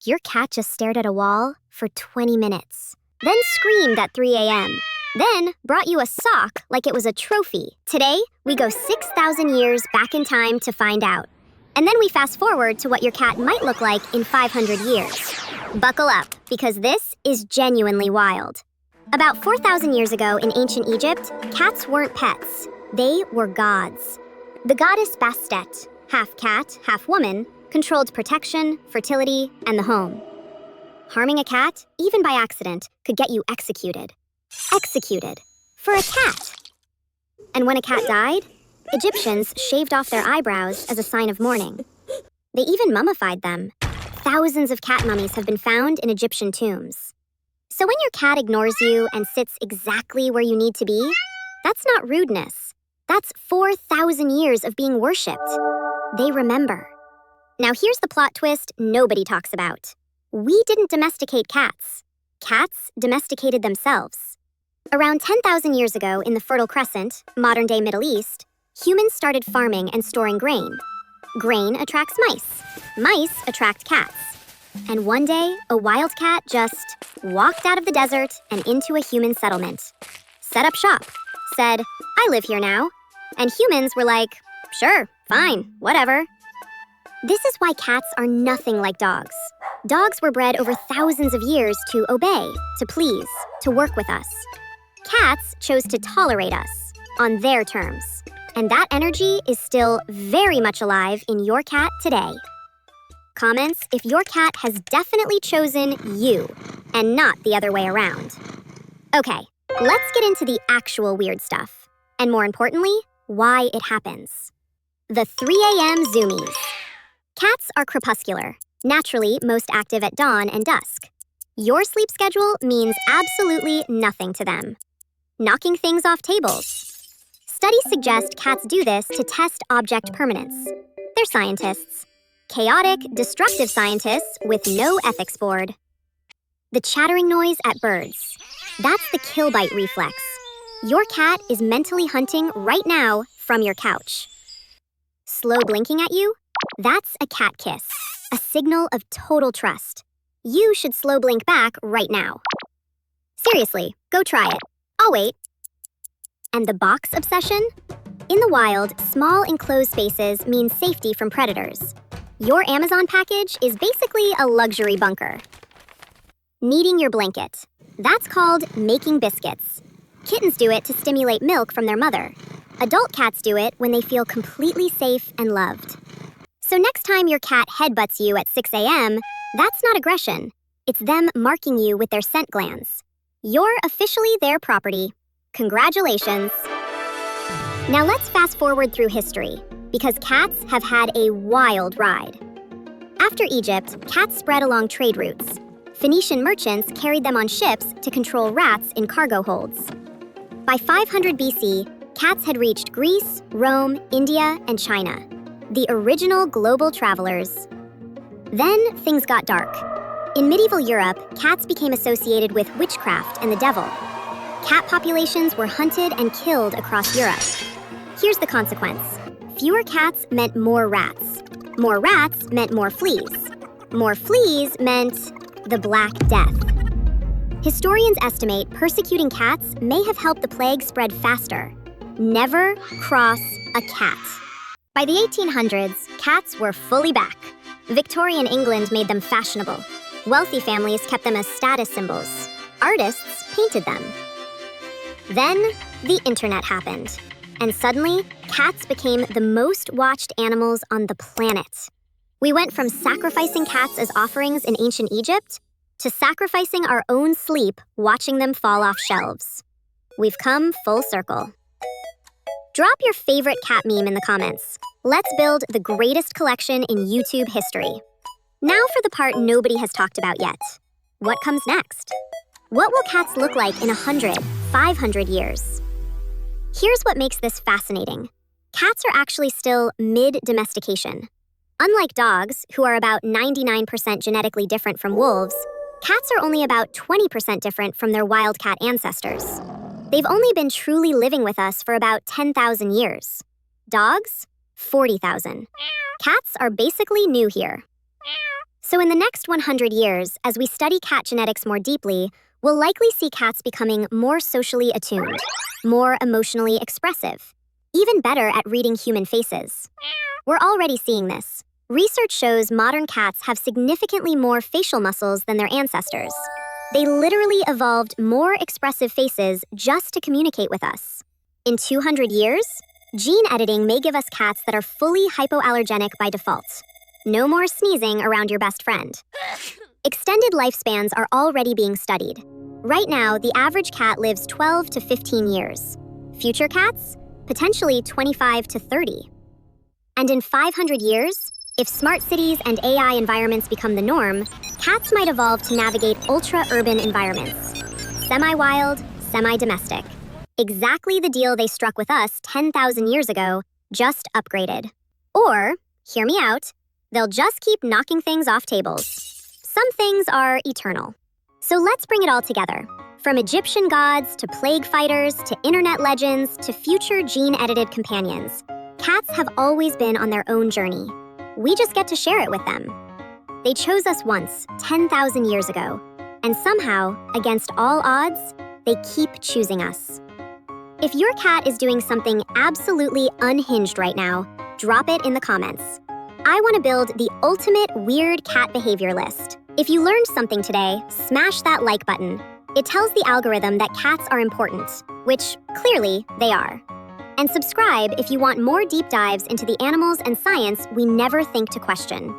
Your cat just stared at a wall for 20 minutes, then screamed at 3 a.m., then brought you a sock like it was a trophy. Today, we go 6,000 years back in time to find out. And then we fast forward to what your cat might look like in 500 years. Buckle up, because this is genuinely wild. About 4,000 years ago in ancient Egypt, cats weren't pets. They were gods. The goddess Bastet, half cat, half woman, controlled protection, fertility, and the home. Harming a cat, even by accident, could get you executed. Executed. For a cat. And when a cat died, Egyptians shaved off their eyebrows as a sign of mourning. They even mummified them. Thousands of cat mummies have been found in Egyptian tombs. So when your cat ignores you and sits exactly where you need to be, that's not rudeness. That's 4,000 years of being worshipped. They remember. Now here's the plot twist nobody talks about. We didn't domesticate cats. Cats domesticated themselves. Around 10,000 years ago in the Fertile Crescent, modern-day Middle East, humans started farming and storing grain. Grain attracts mice. Mice attract cats. And one day, a wild cat just walked out of the desert and into a human settlement. Set up shop. Said, I live here now. And humans were like, sure, fine, whatever. This is why cats are nothing like dogs. Dogs were bred over thousands of years to obey, to please, to work with us. Cats chose to tolerate us, on their terms. And that energy is still very much alive in your cat today. Comments if your cat has definitely chosen you, and not the other way around. Okay, let's get into the actual weird stuff. And more importantly, why it happens. The 3 a.m. zoomies. Cats are crepuscular, naturally most active at dawn and dusk. Your sleep schedule means absolutely nothing to them. Knocking things off tables. Studies suggest cats do this to test object permanence. They're scientists. Chaotic, destructive scientists with no ethics board. The chattering noise at birds. That's the kill bite reflex. Your cat is mentally hunting right now from your couch. Slow blinking at you? That's a cat kiss, a signal of total trust. You should slow blink back right now. Seriously, go try it. I'll wait. And the box obsession? In the wild, small enclosed spaces mean safety from predators. Your Amazon package is basically a luxury bunker. Kneading your blanket. That's called making biscuits. Kittens do it to stimulate milk from their mother. Adult cats do it when they feel completely safe and loved. So next time your cat headbutts you at 6 a.m., that's not aggression. It's them marking you with their scent glands. You're officially their property. Congratulations. Now let's fast forward through history, because cats have had a wild ride. After Egypt, cats spread along trade routes. Phoenician merchants carried them on ships to control rats in cargo holds. By 500 BC, cats had reached Greece, Rome, India, and China. The original global travelers. Then things got dark. In medieval Europe, cats became associated with witchcraft and the devil. Cat populations were hunted and killed across Europe. Here's the consequence. Fewer cats meant more rats. More rats meant more fleas. More fleas meant the Black Death. Historians estimate persecuting cats may have helped the plague spread faster. Never cross a cat. By the 1800s, cats were fully back. Victorian England made them fashionable. Wealthy families kept them as status symbols. Artists painted them. Then, the internet happened. And suddenly, cats became the most watched animals on the planet. We went from sacrificing cats as offerings in ancient Egypt to sacrificing our own sleep watching them fall off shelves. We've come full circle. Drop your favorite cat meme in the comments. Let's build the greatest collection in YouTube history. Now for the part nobody has talked about yet. What comes next? What will cats look like in 100, 500 years? Here's what makes this fascinating. Cats are actually still mid-domestication. Unlike dogs, who are about 99% genetically different from wolves, cats are only about 20% different from their wildcat ancestors. They've only been truly living with us for about 10,000 years. Dogs? 40,000. Cats are basically new here. So in the next 100 years, as we study cat genetics more deeply, we'll likely see cats becoming more socially attuned, more emotionally expressive, even better at reading human faces. We're already seeing this. Research shows modern cats have significantly more facial muscles than their ancestors. They literally evolved more expressive faces just to communicate with us. In 200 years, gene editing may give us cats that are fully hypoallergenic by default. No more sneezing around your best friend. Extended lifespans are already being studied. Right now, the average cat lives 12 to 15 years. Future cats? Potentially 25 to 30. And in 500 years, if smart cities and AI environments become the norm, cats might evolve to navigate ultra-urban environments. Semi-wild, semi-domestic. Exactly the deal they struck with us 10,000 years ago, just upgraded. Or, hear me out, they'll just keep knocking things off tables. Some things are eternal. So let's bring it all together. From Egyptian gods to plague fighters to internet legends to future gene-edited companions, cats have always been on their own journey. We just get to share it with them. They chose us once, 10,000 years ago, and somehow, against all odds, they keep choosing us. If your cat is doing something absolutely unhinged right now, drop it in the comments. I want to build the ultimate weird cat behavior list. If you learned something today, smash that like button. It tells the algorithm that cats are important, which clearly they are. And subscribe if you want more deep dives into the animals and science we never think to question.